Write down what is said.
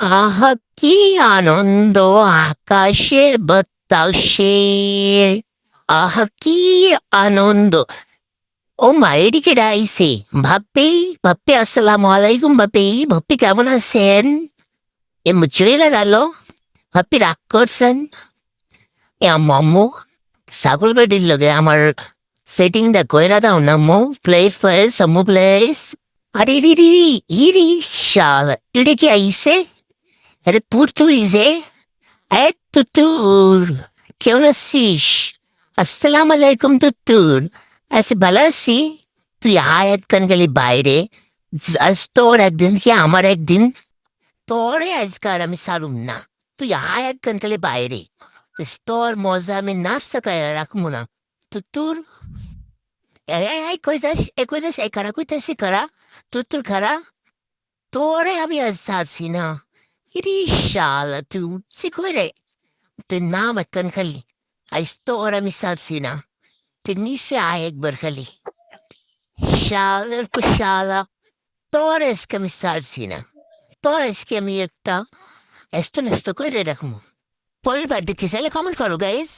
আহা কি আনন্দ আকাশে বাতাসে। আহা কি আনন্দ। ও মা এদিকে ডাইছে। ভাপ্পি, ভাপ্পি আসসালামু আলাইকুম ভাপ্পি। ভাপ্পি কেমন আছেন? চলে গেল। ভাপ্পি রাগ করছেন? আম্মু ছাগল বেটির লগে আমার সেটিংটা কইরা দাও না আম্মু প্লিজ প্লিজ আম্মু প্লিজ। আরে রি ইরি শালা এটা কি আইছে? আরে তুই যে তুতুর কেমন আছিস? আসসালাম আলাইকুম তুতুর। আচ্ছা ভালো আছি। তুই আয় একখান গেলি বাইরে। আজ তোর একদিন কি আমার একদিন। তোরে আজকাল আমি সারুম না। তুই আয় একখান গেলি বাইরে। তোর মজা আমি নাচ কায়া রাখবো না। তুতুর এই কই যাস এ কই যাস এই কারা কইতাছি কারা তুতুর খারা। তোরে আমি আজ ছাড়ছি না। ইরি শালা তুই উঠছি কই রে? তুই নাম একখান খালি। আজ তোর আমি ছাড়ছি না। তুই নিচে আয় একবার খালি। শালার পর শালা। তোর আজকে আমি ছাড়ছি না। তোর আজকে আমি একটা এস্তো নেস্তো করে রাখবো। পরের বার দেখতে চাইলে কমেন্ট করো গাইজ।